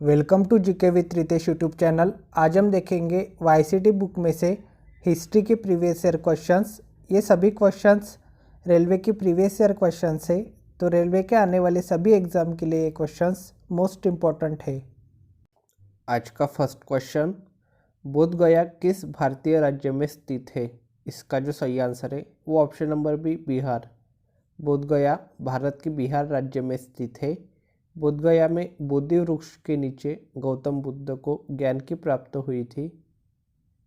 Welcome to GK with Ritesh YouTube channel. आज हम देखेंगे वाईसीटी बुक में से हिस्ट्री के प्रीवियस ईयर क्वेश्चंस। ये सभी क्वेश्चंस रेलवे की प्रीवियस ईयर क्वेश्चंस है, तो रेलवे के आने वाले सभी एग्जाम के लिए ये क्वेश्चंस मोस्ट इम्पॉर्टेंट है। आज का फर्स्ट क्वेश्चन, बोध गया किस भारतीय राज्य में स्थित है? इसका जो सही आंसर है वो ऑप्शन नंबर बी, बिहार। बोध गया भारत के बिहार राज्य में स्थित है। बोध गया में बोधि वृक्ष के नीचे गौतम बुद्ध को ज्ञान की प्राप्ति हुई थी।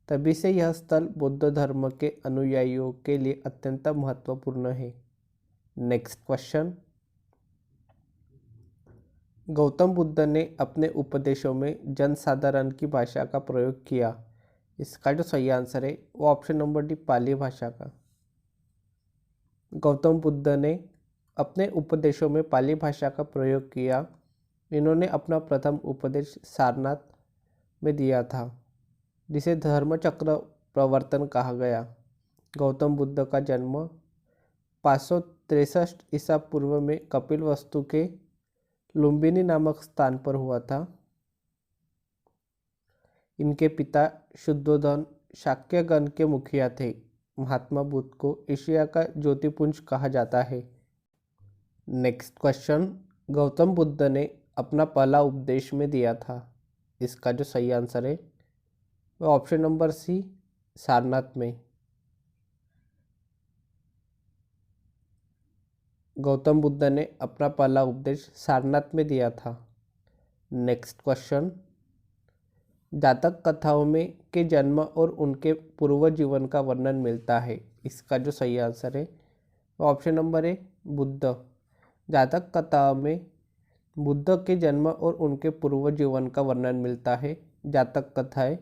तभी से यह स्थल बौद्ध धर्म के अनुयायियों के लिए अत्यंत महत्वपूर्ण है। नेक्स्ट क्वेश्चन, गौतम बुद्ध ने अपने उपदेशों में जनसाधारण की भाषा का प्रयोग किया। इसका जो सही आंसर है वो ऑप्शन नंबर डी, पाली भाषा का। गौतम बुद्ध ने अपने उपदेशों में पाली भाषा का प्रयोग किया। इन्होंने अपना प्रथम उपदेश सारनाथ में दिया था, जिसे धर्मचक्र प्रवर्तन कहा गया। गौतम बुद्ध का जन्म 563 ईसा पूर्व में कपिलवस्तु के लुम्बिनी नामक स्थान पर हुआ था। इनके पिता शुद्धोधन शाक्यगण के मुखिया थे। महात्मा बुद्ध को एशिया का ज्योतिपुंज कहा जाता है। नेक्स्ट क्वेश्चन, गौतम बुद्ध ने अपना पहला उपदेश में दिया था। इसका जो सही आंसर है वो ऑप्शन नंबर सी, सारनाथ में। गौतम बुद्ध ने अपना पहला उपदेश सारनाथ में दिया था। नेक्स्ट क्वेश्चन, जातक कथाओं में के जन्म और उनके पूर्व जीवन का वर्णन मिलता है। इसका जो सही आंसर है वो ऑप्शन नंबर ए, बुद्ध। जातक कथाओं में बुद्ध के जन्म और उनके पूर्व जीवन का वर्णन मिलता है। जातक कथाएं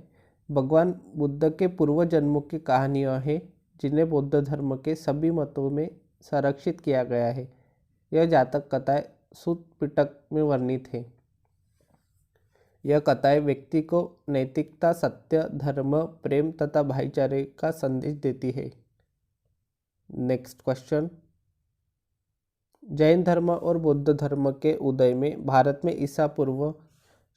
भगवान बुद्ध के पूर्व जन्मों की कहानियाँ हैं, जिन्हें बौद्ध धर्म के सभी मतों में संरक्षित किया गया है। यह जातक कथाएं सूत पिटक में वर्णित है। यह कथाएं व्यक्ति को नैतिकता, सत्य, धर्म, प्रेम तथा भाईचारे का संदेश देती है। नेक्स्ट क्वेश्चन, जैन धर्म और बौद्ध धर्म के उदय में भारत में ईसा पूर्व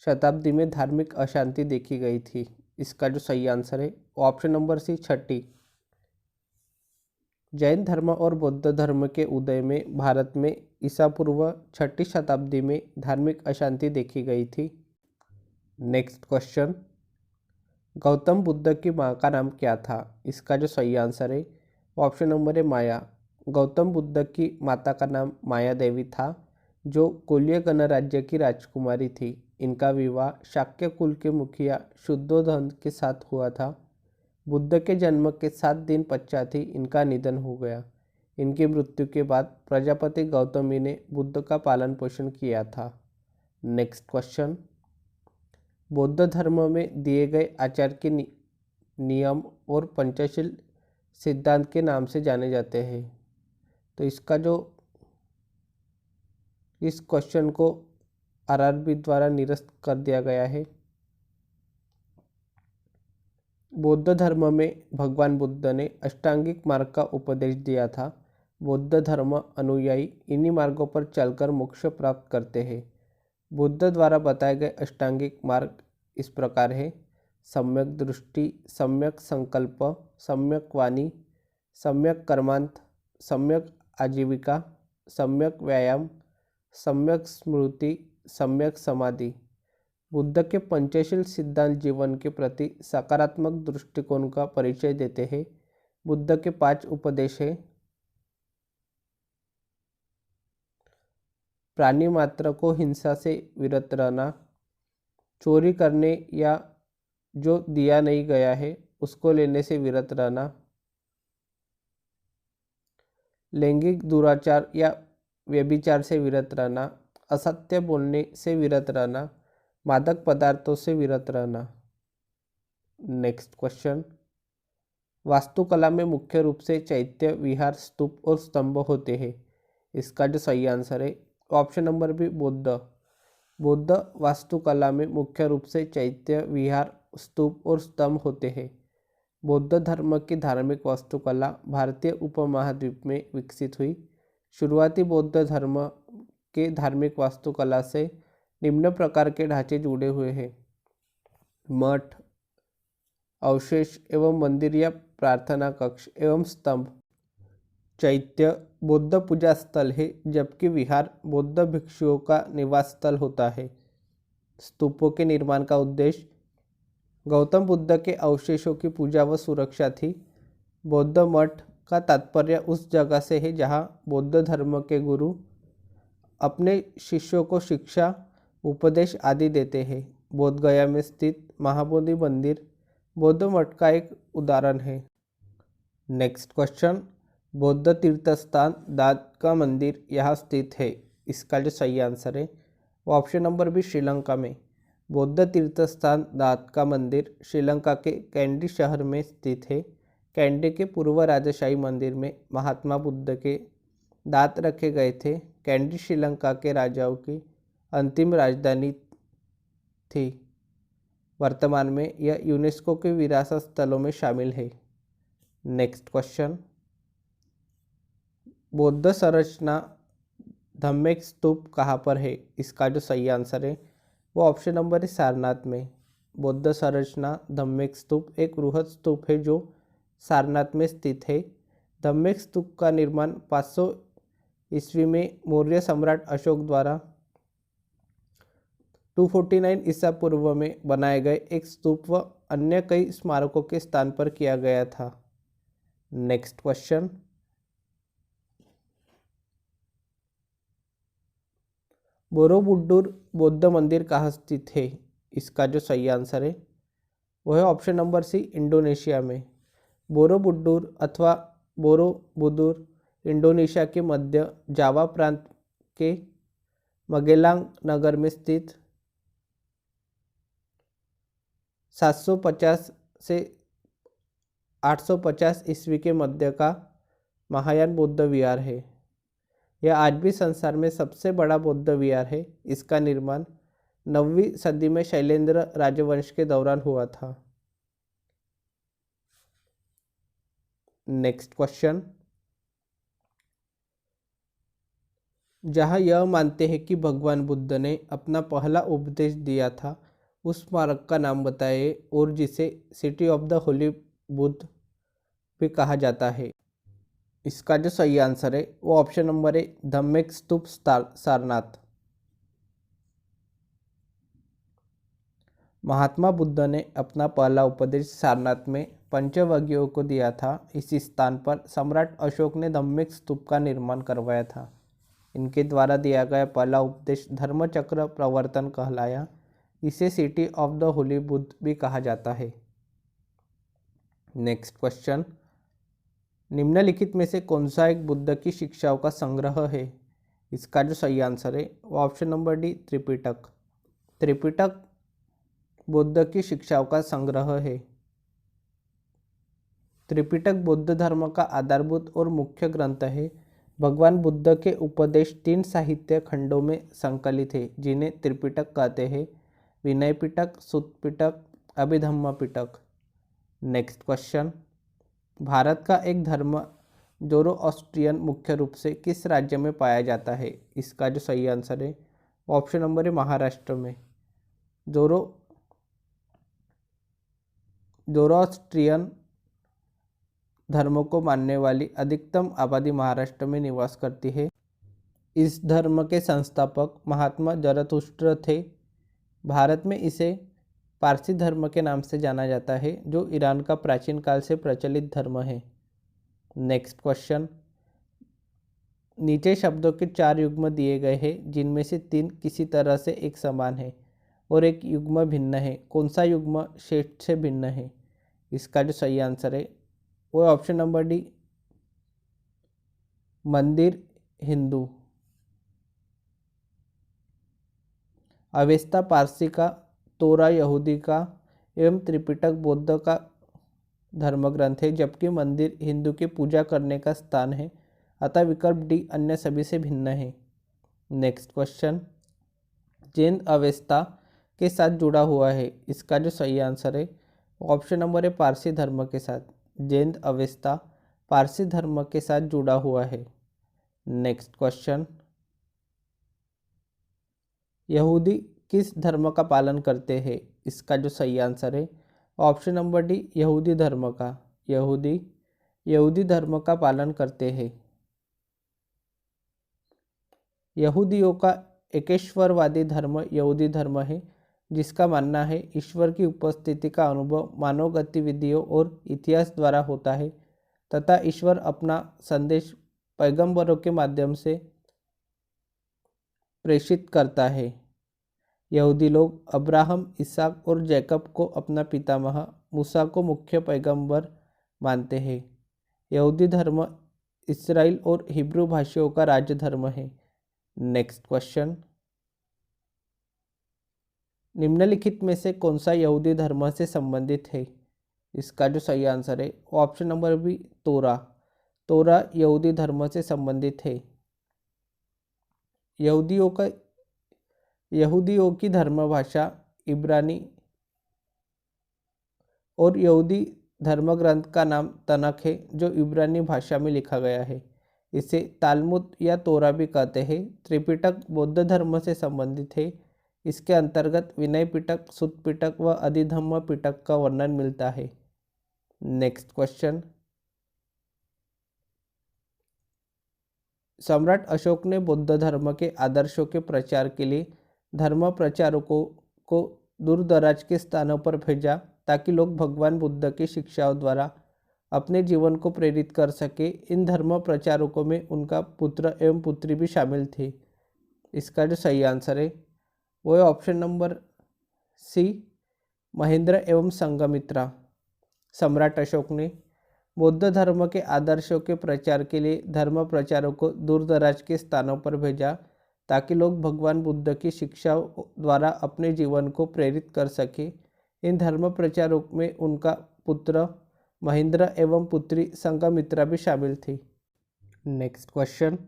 शताब्दी में धार्मिक अशांति देखी गई थी। इसका जो सही आंसर है ऑप्शन नंबर सी, छठी। जैन धर्म और बौद्ध धर्म के उदय में भारत में ईसा पूर्व 6ठी शताब्दी में धार्मिक अशांति देखी गई थी। नेक्स्ट क्वेश्चन, गौतम बुद्ध की माँ का नाम क्या था? इसका जो सही आंसर है ऑप्शन नंबर है, माया। गौतम बुद्ध की माता का नाम माया देवी था, जो कोल्य गणराज्य की राजकुमारी थी। इनका विवाह शाक्य कुल के मुखिया शुद्धोधन के साथ हुआ था। बुद्ध के जन्म के 7 दिन पश्चात ही इनका निधन हो गया। इनकी मृत्यु के बाद प्रजापति गौतमी ने बुद्ध का पालन पोषण किया था। नेक्स्ट क्वेश्चन, बौद्ध धर्म में दिए गए आचार के नियम और पंचशील सिद्धांत के नाम से जाने जाते हैं। तो इस क्वेश्चन को आरआरबी द्वारा निरस्त कर दिया गया है। बौद्ध धर्म में भगवान बुद्ध ने अष्टांगिक मार्ग का उपदेश दिया था। बौद्ध धर्म अनुयायी इन्हीं मार्गों पर चलकर मोक्ष प्राप्त करते हैं। बुद्ध द्वारा बताए गए अष्टांगिक मार्ग इस प्रकार है: सम्यक दृष्टि, सम्यक संकल्प, सम्यक वाणी, सम्यक कर्मांत, सम्यक आजीविका, सम्यक व्यायाम, सम्यक स्मृति, सम्यक समाधि। बुद्ध के पंचशील सिद्धांत जीवन के प्रति सकारात्मक दृष्टिकोण का परिचय देते हैं। बुद्ध के 5 उपदेश हैं: प्राणी मात्र को हिंसा से विरत रहना, चोरी करने या जो दिया नहीं गया है उसको लेने से विरत रहना, लैंगिक दुराचार या व्यभिचार से विरत रहना, असत्य बोलने से विरत रहना, मादक पदार्थों से विरत रहना। नेक्स्ट क्वेश्चन, वास्तुकला में मुख्य रूप से चैत्य, विहार, स्तूप और स्तंभ होते हैं। इसका जो सही आंसर है ऑप्शन नंबर बी, बौद्ध। बौद्ध वास्तुकला में मुख्य रूप से चैत्य, विहार, स्तूप और स्तंभ होते हैं। बौद्ध धर्म की धार्मिक वास्तुकला भारतीय उपमहाद्वीप में विकसित हुई। शुरुआती बौद्ध धर्म के धार्मिक वास्तुकला से निम्न प्रकार के ढांचे जुड़े हुए हैं: मठ, अवशेष एवं मंदिर या प्रार्थना कक्ष एवं स्तंभ। चैत्य बौद्ध पूजा स्थल है, जबकि विहार बौद्ध भिक्षुओं का निवास स्थल होता है। स्तूपों के निर्माण का उद्देश्य गौतम बुद्ध के अवशेषों की पूजा व सुरक्षा थी। बौद्ध मठ का तात्पर्य उस जगह से है जहाँ बौद्ध धर्म के गुरु अपने शिष्यों को शिक्षा, उपदेश आदि देते हैं। बोध गया में स्थित महाबोधि मंदिर बौद्ध मठ का एक उदाहरण है। नेक्स्ट क्वेश्चन, बौद्ध तीर्थ स्थान दाद का मंदिर यहाँ स्थित है। इसका जो सही आंसर है वो ऑप्शन नंबर बी श्रीलंका में। बौद्ध तीर्थ स्थान दाद का मंदिर श्रीलंका के कैंडी शहर में स्थित है। कैंडी के पूर्व राजशाही मंदिर में महात्मा बुद्ध के दांत रखे गए थे। कैंडी श्रीलंका के राजाओं की अंतिम राजधानी थी। वर्तमान में यह यूनेस्को के विरासत स्थलों में शामिल है। नेक्स्ट क्वेश्चन, बौद्ध संरचना धम्मेक स्तूप कहाँ पर है? इसका जो सही आंसर है वो ऑप्शन नंबर है सारनाथ में। बौद्ध संरचना धम्मेक स्तूप एक बृहद स्तूप है जो सारनाथ में स्थित है। धम्मेक स्तूप का निर्माण 500 ईस्वी में मौर्य सम्राट अशोक द्वारा 249 ईसा पूर्व में बनाए गए एक स्तूप व अन्य कई स्मारकों के स्थान पर किया गया था। नेक्स्ट क्वेश्चन, बोरोबुद्दूर बौद्ध मंदिर कहाँ स्थित है? इसका जो सही आंसर है वो है ऑप्शन नंबर सी, इंडोनेशिया में। बोरोबुद्दूर अथवा बोरोबुदूर इंडोनेशिया के मध्य जावा प्रांत के मगेलांग नगर में स्थित 750 से 850 ईस्वी के मध्य का महायान बौद्ध विहार है। यह आज भी संसार में सबसे बड़ा बौद्ध विहार है। इसका निर्माण 9वीं सदी में शैलेंद्र राजवंश के दौरान हुआ था। नेक्स्ट क्वेश्चन, जहाँ यह मानते हैं कि भगवान बुद्ध ने अपना पहला उपदेश दिया था, उस स्मारक का नाम बताइए और जिसे city of the Holi Buddha भी कहा जाता है। इसका जो सही आंसर है वो ऑप्शन नंबर है धम्मेक स्तूप सारनाथ। महात्मा बुद्ध ने अपना पहला उपदेश सारनाथ में पंचवगियों को दिया था। इसी स्थान पर सम्राट अशोक ने धम्मेक स्तूप का निर्माण करवाया था। इनके द्वारा दिया गया पहला उपदेश धर्मचक्र प्रवर्तन कहलाया। इसे city of the Holi Buddha भी कहा जाता है। नेक्स्ट क्वेश्चन, निम्नलिखित में से कौन सा एक बुद्ध की शिक्षाओं का संग्रह है? इसका जो सही आंसर है वो option number D, Tripitaka. Tripitaka Buddha की शिक्षाओं का संग्रह है। त्रिपिटक बौद्ध धर्म का आधारभूत और मुख्य ग्रंथ है। भगवान बुद्ध के उपदेश 3 साहित्य खंडों में संकलित है, जिन्हें त्रिपिटक कहते हैं: विनय पिटक, सुत्त पिटक, अभिधम्म पिटक। नेक्स्ट क्वेश्चन, भारत का एक धर्म जोरोस्ट्रियन मुख्य रूप से किस राज्य में पाया जाता है? इसका जो सही आंसर है ऑप्शन नंबर है महाराष्ट्र में। जोरोस्ट्रियन धर्म को मानने वाली अधिकतम आबादी महाराष्ट्र में निवास करती है। इस धर्म के संस्थापक महात्मा जरथुस्त्र थे। भारत में इसे पारसी धर्म के नाम से जाना जाता है, जो ईरान का प्राचीन काल से प्रचलित धर्म है। नेक्स्ट क्वेश्चन, नीचे शब्दों के 4 युग्म दिए गए हैं, जिनमें से 3 किसी तरह से एक समान है और एक युग्म भिन्न है। कौन सा युग्म श्रेष्ठ से भिन्न है? इसका जो सही आंसर है वो ऑप्शन नंबर डी, मंदिर हिंदू। अवेस्ता पारसी का, तोरा यहूदी का एवं त्रिपिटक बौद्ध का धर्मग्रंथ है, जबकि मंदिर हिंदू की पूजा करने का स्थान है। अतः विकल्प डी अन्य सभी से भिन्न है। नेक्स्ट क्वेश्चन, जैन अवेस्ता के साथ जुड़ा हुआ है। इसका जो सही आंसर है ऑप्शन नंबर है पारसी धर्म के साथ। जैन अवेस्ता पारसी धर्म के साथ जुड़ा हुआ है। नेक्स्ट क्वेश्चन, यहूदी किस धर्म का पालन करते हैं? इसका जो सही आंसर है ऑप्शन नंबर डी, यहूदी धर्म का। यहूदी धर्म का पालन करते हैं। यहूदियों का एकेश्वरवादी धर्म यहूदी धर्म है, जिसका मानना है ईश्वर की उपस्थिति का अनुभव मानव गतिविधियों और इतिहास द्वारा होता है तथा ईश्वर अपना संदेश पैगंबरों के माध्यम से प्रेषित करता है। यहूदी लोग अब्राहम, इसहाक और जैकब को अपना पितामह, मूसा को मुख्य पैगंबर मानते हैं। यहूदी धर्म इस्राएल और हिब्रू भाषियों का राज्य धर्म है। नेक्स्ट क्वेश्चन, निम्नलिखित में से कौन सा यहूदी धर्म से संबंधित है? इसका जो सही आंसर है ऑप्शन नंबर बी, तोरा यहूदी धर्म से संबंधित है। यहूदियों की धर्म भाषा इब्रानी और यहूदी धर्म ग्रंथ का नाम तनख है, जो इब्रानी भाषा में लिखा गया है। इसे तालमुद या तोरा भी कहते हैं। त्रिपिटक बौद्ध धर्म से संबंधित है। इसके अंतर्गत विनय पिटक, सुत्त पिटक व अधिधम्म पिटक का वर्णन मिलता है। नेक्स्ट क्वेश्चन, सम्राट अशोक ने बौद्ध धर्म के आदर्शों के प्रचार के लिए धर्म प्रचारकों को दूर दराज के स्थानों पर भेजा ताकि लोग भगवान बुद्ध की शिक्षाओं द्वारा अपने जीवन को प्रेरित कर सके। इन धर्म प्रचारकों में उनका पुत्र एवं पुत्री भी शामिल थे। इसका जो सही आंसर है वो है ऑप्शन नंबर सी, महेंद्र एवं संघमित्रा। सम्राट अशोक ने बौद्ध धर्म के आदर्शों के प्रचार के लिए धर्म प्रचारों को दूर दराज के स्थानों पर भेजा ताकि लोग भगवान बुद्ध की शिक्षाओं द्वारा अपने जीवन को प्रेरित कर सके। इन धर्म प्रचारों में उनका पुत्र महेंद्र एवं पुत्री संघमित्रा भी शामिल थी। नेक्स्ट क्वेश्चन,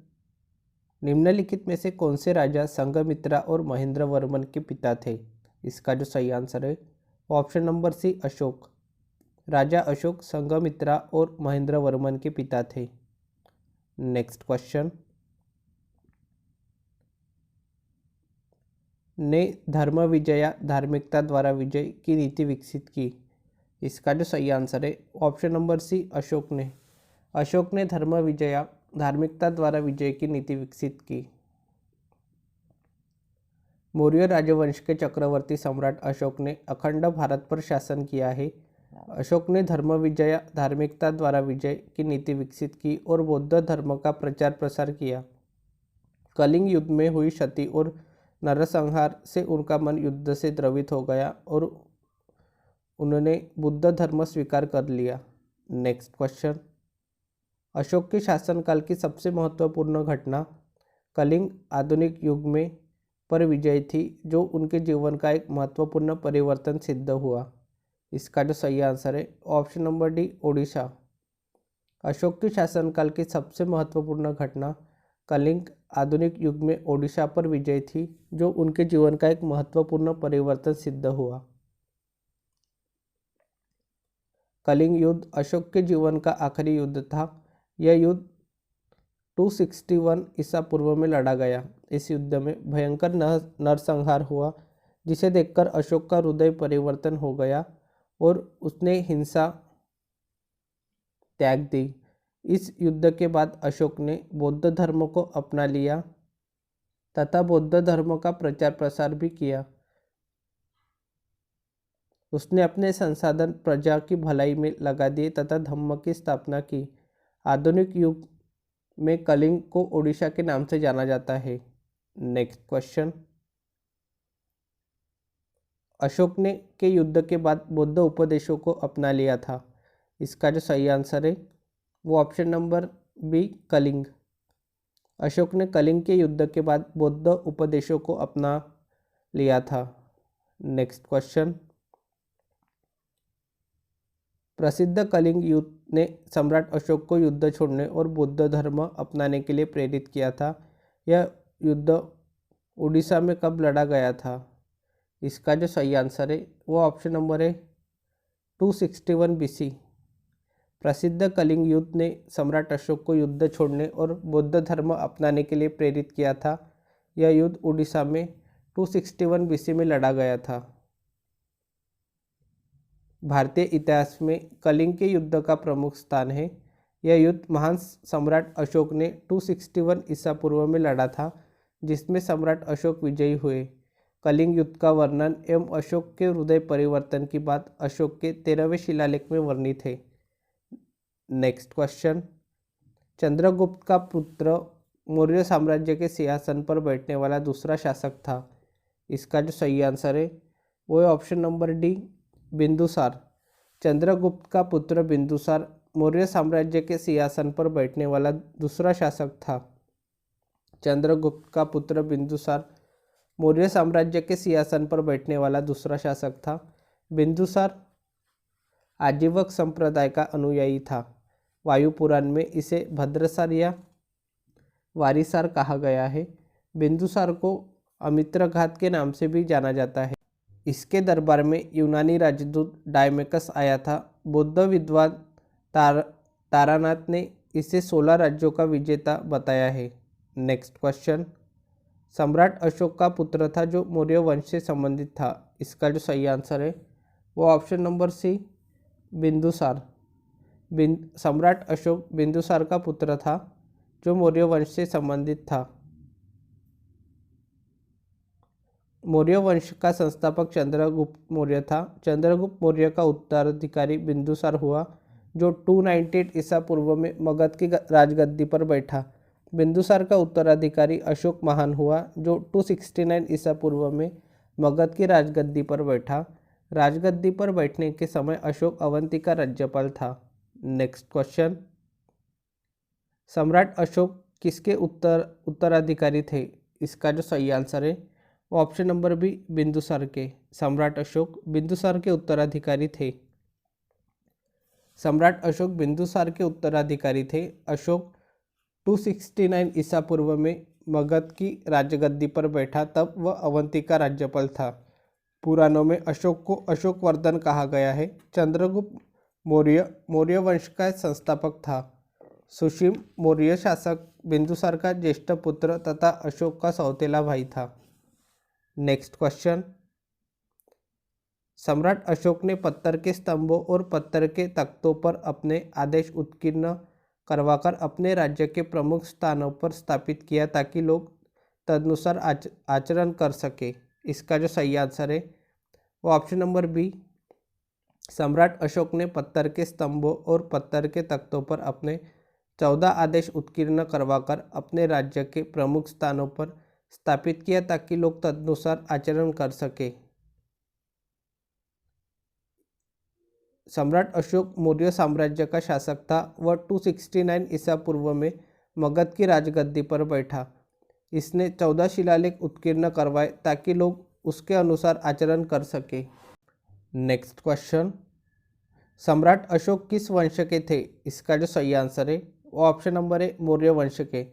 निम्नलिखित में से कौन से राजा संघमित्रा और महेंद्र वर्मन के पिता थे? इसका जो सही आंसर है ऑप्शन नंबर सी, अशोक। राजा अशोक संघमित्रा और महेंद्र वर्मन के पिता थे। नेक्स्ट क्वेश्चन, ने धर्म विजया धार्मिकता द्वारा विजय की नीति विकसित की? इसका जो सही आंसर है ऑप्शन नंबर सी, अशोक ने धर्म विजया धार्मिकता द्वारा विजय की नीति विकसित की। मौर्य राजवंश के चक्रवर्ती सम्राट अशोक ने अखंड भारत पर शासन किया है। अशोक ने धर्म विजया धार्मिकता द्वारा विजय की नीति विकसित की और बौद्ध धर्म का प्रचार प्रसार किया। कलिंग युद्ध में हुई क्षति और नरसंहार से उनका मन युद्ध से द्रवित हो गया और उन्होंने बुद्ध धर्म स्वीकार कर लिया। नेक्स्ट क्वेश्चन, अशोक के शासनकाल की सबसे महत्वपूर्ण घटना कलिंग आधुनिक युग में पर विजय थी, जो उनके जीवन का एक महत्वपूर्ण परिवर्तन सिद्ध हुआ। इसका जो सही आंसर है option number D, Odisha. Ashok के शासनकाल की सबसे महत्वपूर्ण घटना कलिंग आधुनिक युग में ओडिशा पर विजय थी, जो उनके जीवन का एक महत्वपूर्ण परिवर्तन सिद्ध हुआ। कलिंग युद्ध अशोक के जीवन का आखिरी युद्ध था। यह युद्ध 261 ईसा पूर्व में लड़ा गया। इस युद्ध में भयंकर नरसंहार हुआ, जिसे देखकर अशोक का हृदय परिवर्तन हो गया और उसने हिंसा त्याग दी। इस युद्ध के बाद अशोक ने बौद्ध धर्म को अपना लिया तथा बौद्ध धर्म का प्रचार प्रसार भी किया। उसने अपने संसाधन प्रजा की भलाई में लगा दिए तथा धम्म की स्थापना की। आधुनिक युग में कलिंग को ओडिशा के नाम से जाना जाता है। नेक्स्ट क्वेश्चन, अशोक ने के युद्ध के बाद बौद्ध उपदेशों को अपना लिया था। इसका जो सही आंसर है वो option number B, Kalinga. Ashoka ने कलिंग के युद्ध के बाद बौद्ध उपदेशों को अपना लिया था। नेक्स्ट क्वेश्चन, प्रसिद्ध कलिंग युद्ध ने सम्राट अशोक को युद्ध छोड़ने और बौद्ध धर्म अपनाने के लिए प्रेरित किया था। यह युद्ध उड़ीसा में कब लड़ा गया था? इसका जो सही आंसर है वो ऑप्शन नंबर है 261 BC। प्रसिद्ध कलिंग युद्ध ने सम्राट अशोक को युद्ध छोड़ने और बौद्ध धर्म अपनाने के लिए प्रेरित किया था। यह युद्ध उड़ीसा में 261 BC में लड़ा गया था। भारतीय इतिहास में कलिंग के युद्ध का प्रमुख स्थान है। यह युद्ध महान सम्राट अशोक ने 261 ईसा पूर्व में लड़ा था, जिसमें सम्राट अशोक विजयी हुए। कलिंग युद्ध का वर्णन एवं अशोक के हृदय परिवर्तन की बात अशोक के 13वें शिलालेख में वर्णित है। नेक्स्ट क्वेश्चन, चंद्रगुप्त का पुत्र मौर्य साम्राज्य के सिंहासन पर बैठने वाला दूसरा शासक था। इसका जो सही आंसर है वो है option number D, Bindusara. Chandragupta का पुत्र बिंदुसार मौर्य साम्राज्य के सिंहासन पर बैठने वाला दूसरा शासक था। चंद्रगुप्त का पुत्र बिंदुसार मौर्य साम्राज्य के सिंहासन पर बैठने वाला दूसरा शासक था। बिंदुसार आजीवक संप्रदाय का अनुयायी था। वायु पुराण में इसे भद्रसार या वारिसार कहा गया है। बिंदुसार को अमित्रघात के नाम से भी जाना जाता है। इसके दरबार में यूनानी राजदूत डायमेकस आया था। बौद्ध विद्वान तारानाथ ने इसे 16 राज्यों का विजेता बताया है। नेक्स्ट क्वेश्चन, सम्राट अशोक का पुत्र था जो मौर्य वंश से संबंधित था। इसका जो सही आंसर है वो ऑप्शन नंबर सी, बिंदुसार। सम्राट अशोक बिंदुसार का पुत्र था जो मौर्य वंश से संबंधित था। मौर्य वंश का संस्थापक चंद्रगुप्त मौर्य था। चंद्रगुप्त मौर्य का उत्तराधिकारी बिंदुसार हुआ, जो 298 ईसा पूर्व में मगध की राजगद्दी पर बैठा। बिंदुसार का उत्तराधिकारी अशोक महान हुआ, जो 269 ईसा पूर्व में मगध की राजगद्दी पर बैठा। राजगद्दी पर बैठने के समय अशोक अवंती का राज्यपाल था। नेक्स्ट क्वेश्चन, सम्राट अशोक किसके उत्तराधिकारी थे। इसका जो सही आंसर है वो ऑप्शन नंबर बी, बिंदुसार के। सम्राट अशोक बिंदुसार के उत्तराधिकारी थे। सम्राट अशोक बिंदुसार के उत्तराधिकारी थे। अशोक 269 ईसा पूर्व में मगध की राजगद्दी पर बैठा, तब वह अवंती का राज्यपाल था। पुराणों में अशोक को अशोकवर्धन कहा गया है। चंद्रगुप्त मौर्य मौर्य वंश का संस्थापक था। सुशीम मौर्य शासक बिंदुसार का ज्येष्ठ पुत्र तथा अशोक का सौतेला भाई था। नेक्स्ट क्वेश्चन, सम्राट अशोक ने पत्थर के स्तंभों और पत्थर के तख्तों पर अपने आदेश उत्कीर्ण करवाकर अपने राज्य के प्रमुख स्थानों पर स्थापित किया, ताकि लोग तदनुसार आचरण कर सके। इसका जो सही आंसर है वो ऑप्शन नंबर बी, सम्राट अशोक ने पत्थर के स्तंभों और पत्थर के तख्तों पर अपने 14 आदेश उत्कीर्ण करवाकर अपने राज्य के प्रमुख स्थानों पर स्थापित किया, ताकि लोग तदनुसार आचरण कर सके। सम्राट अशोक मौर्य साम्राज्य का शासक था। वह 269 ईसा पूर्व में मगध की राजगद्दी पर बैठा। इसने 14 शिलालेख उत्कीर्ण करवाए, ताकि लोग उसके अनुसार आचरण कर सके। नेक्स्ट क्वेश्चन, सम्राट अशोक किस वंश के थे। इसका जो सही आंसर है वो ऑप्शन नंबर है, मौर्य वंश के।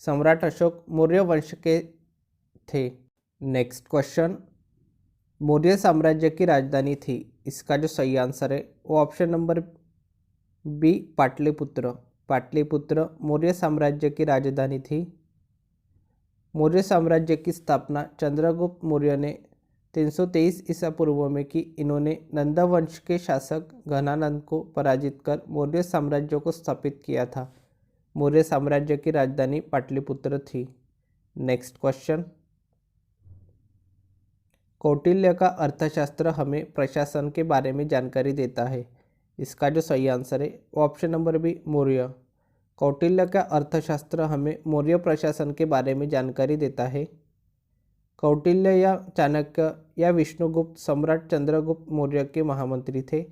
सम्राट अशोक मौर्य वंश के थे। नेक्स्ट क्वेश्चन, मौर्य साम्राज्य की राजधानी थी। इसका जो सही आंसर है वो option number B, Pataliputra. Pataliputra Maurya साम्राज्य की राजधानी थी। मौर्य साम्राज्य की स्थापना चंद्रगुप्त मौर्य ने 323 ईसा पूर्व में की। इन्होंने नंदा वंश के शासक घनानंद को पराजित कर मौर्य साम्राज्य को स्थापित किया था। मौर्य साम्राज्य की राजधानी पाटलिपुत्र थी। नेक्स्ट क्वेश्चन, कौटिल्य का अर्थशास्त्र हमें प्रशासन के बारे में जानकारी देता है। इसका जो सही आंसर है वो option number B, Maurya. Kautilya का अर्थशास्त्र हमें मौर्य प्रशासन के बारे में जानकारी देता है। कौटिल्य या चाणक्य या विष्णुगुप्त सम्राट चंद्रगुप्त मौर्य के महामंत्री थे।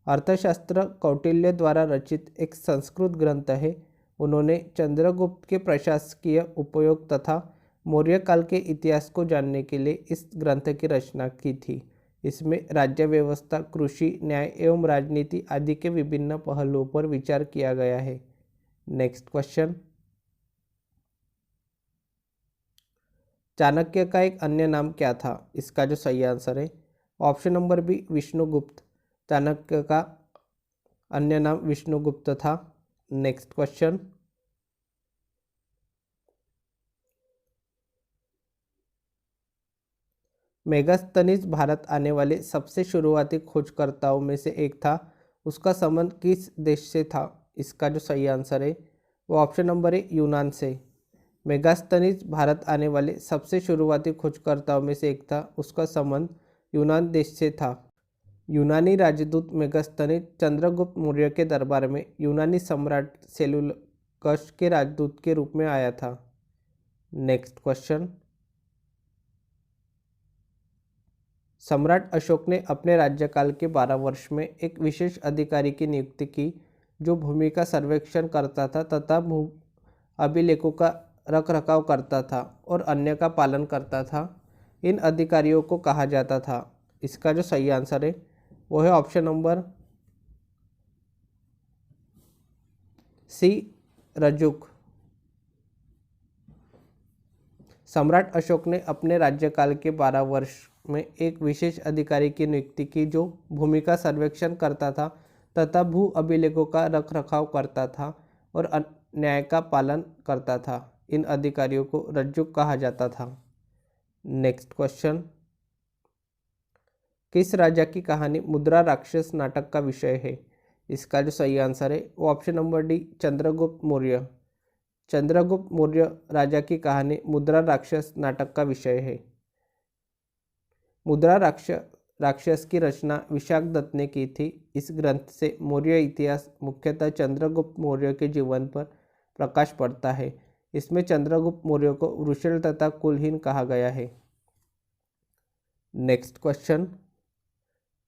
अर्थशास्त्र कौटिल्य द्वारा रचित एक संस्कृत ग्रंथ है। उन्होंने चंद्रगुप्त के प्रशासकीय उपयोग तथा मौर्य काल के इतिहास को जानने के लिए इस ग्रंथ की रचना की थी। इसमें राज्य व्यवस्था, कृषि, न्याय एवं राजनीति आदि के विभिन्न पहलुओं पर विचार किया गया है। नेक्स्ट क्वेश्चन, चाणक्य का एक अन्य नाम क्या था। इसका जो सही आंसर है option number B, Vishnugupta. Chanakya का अन्य नाम विष्णुगुप्त था। नेक्स्ट क्वेश्चन, मेगास्थनीज भारत आने वाले सबसे शुरुआती खोजकर्ताओं में से एक था। उसका संबंध किस देश से था? इसका जो सही आंसर है वो ऑप्शन नंबर है यूनान से। मेगास्थनीज भारत आने वाले सबसे शुरुआती खोजकर्ताओं में से एक था। उसका संबंध यूनान देश से था। यूनानी राजदूत मेगास्थनीज चंद्रगुप्त मौर्य के दरबार में यूनानी सम्राट सेल्यूकस के राजदूत के रूप में आया था। नेक्स्ट क्वेश्चन, सम्राट अशोक ने अपने राज्यकाल के 12 वर्ष में एक विशेष अधिकारी की नियुक्ति की जो भूमि का सर्वेक्षण करता था तथा भू अभिलेखों का रखरखाव करता था और अन्य का पालन करता था। इन अधिकारियों को कहा जाता था। इसका जो सही आंसर है वो है ऑप्शन नंबर सी, रजुक। सम्राट अशोक ने अपने राज्यकाल के 12 वर्ष में एक विशेष अधिकारी की नियुक्ति की जो भूमि का सर्वेक्षण करता था तथा भू अभिलेखों का रखरखाव करता था और न्याय का पालन करता था। इन अधिकारियों को रज्जुक कहा जाता था। नेक्स्ट क्वेश्चन, किस राजा की कहानी मुद्रा राक्षस नाटक का विषय है? इसका जो सही आंसर है वो option number D, Chandragupta Maurya. Chandragupta Maurya राजा की कहानी मुद्रा राक्षस नाटक का विषय है। मुद्रा राक्षस की रचना विशाख दत्त ने की थी। इस ग्रंथ से मौर्य इतिहास मुख्यतः चंद्रगुप्त मौर्य के जीवन पर प्रकाश पड़ता है। इसमें चंद्रगुप्त मौर्य को वृषल तथा कुलहीन कहा गया है। नेक्स्ट क्वेश्चन,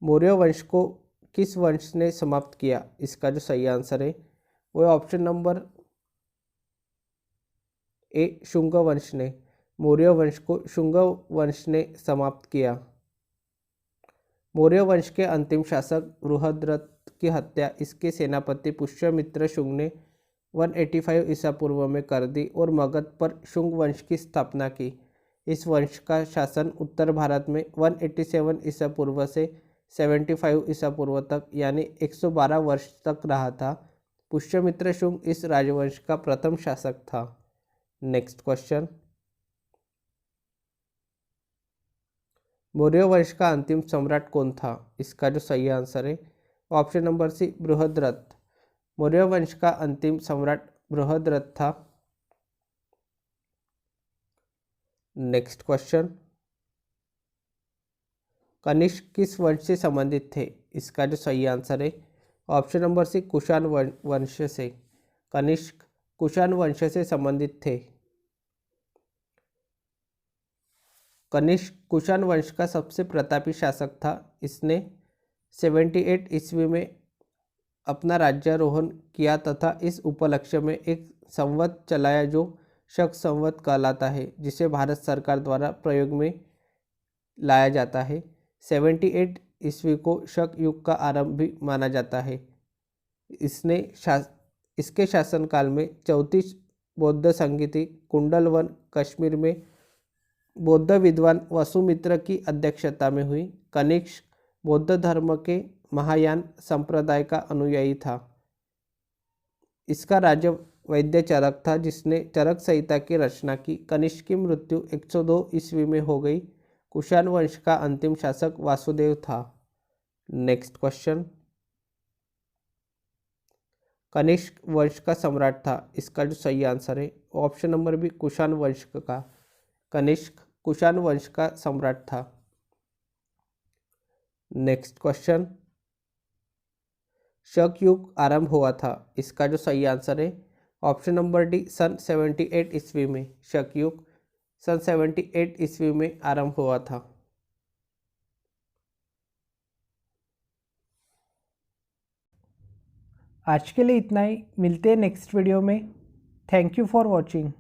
मौर्य वंश को किस वंश ने समाप्त किया? इसका जो सही आंसर है वो ऑप्शन नंबर ए, शुंग वंश ने। मौर्य वंश को शुंग वंश ने समाप्त किया। मौर्य वंश के अंतिम शासक बृहद्रथ की हत्या इसके सेनापति पुष्यमित्र शुंग ने 185 ईसा पूर्व में कर दी और मगध पर शुंग वंश की स्थापना की। इस वंश का शासन उत्तर भारत में 187 ईसा पूर्व से 75 ईसा पूर्व तक यानी 112 वर्ष तक रहा था। पुष्यमित्र शुंग इस राजवंश का प्रथम शासक था। नेक्स्ट क्वेश्चन, मौर्य वंश का अंतिम सम्राट कौन था? इसका जो सही आंसर है option number C, Brihadratha. Maurya वंश का अंतिम सम्राट बृहद्रथ था। नेक्स्ट क्वेश्चन, कनिष्क किस वंश से संबंधित थे? इसका जो सही आंसर है ऑप्शन नंबर सी, कुषाण वंश से। कनिष्क कुषाण वंश से संबंधित थे। कनिष्क कुषाण वंश का सबसे प्रतापी शासक था। इसने 78 ईस्वी में अपना राज्यारोहण किया तथा इस उपलक्ष्य में एक संवत चलाया जो शक संवत कहलाता है, जिसे भारत सरकार द्वारा प्रयोग में लाया जाता है। 78 ईस्वी को शक युग का आरंभ भी माना जाता है। इसके शासनकाल में 34 बौद्ध संगीति कुंडलवन कश्मीर में बौद्ध विद्वान वसुमित्र की अध्यक्षता में हुई। कनिष्क बौद्ध धर्म के महायान संप्रदाय का अनुयायी था। इसका राज्य वैद्य चरक था जिसने चरक संहिता की रचना की। कनिष्क की मृत्यु 102 ईस्वी में हो गई। कुषाण वंश का अंतिम शासक वासुदेव था। नेक्स्ट क्वेश्चन, कनिष्क वंश का सम्राट था। इसका जो सही आंसर है ऑप्शन नंबर बी, कुषाण वंश का। कनिष्क कुषाण वंश का सम्राट था। नेक्स्ट क्वेश्चन, शक युग आरंभ हुआ था। इसका जो सही आंसर है ऑप्शन नंबर डी, सन 78 ईस्वी में। शक युग सन 78 ईस्वी में आरंभ हुआ था। आज के लिए इतना ही। मिलते हैं नेक्स्ट वीडियो में। Thank you for watching.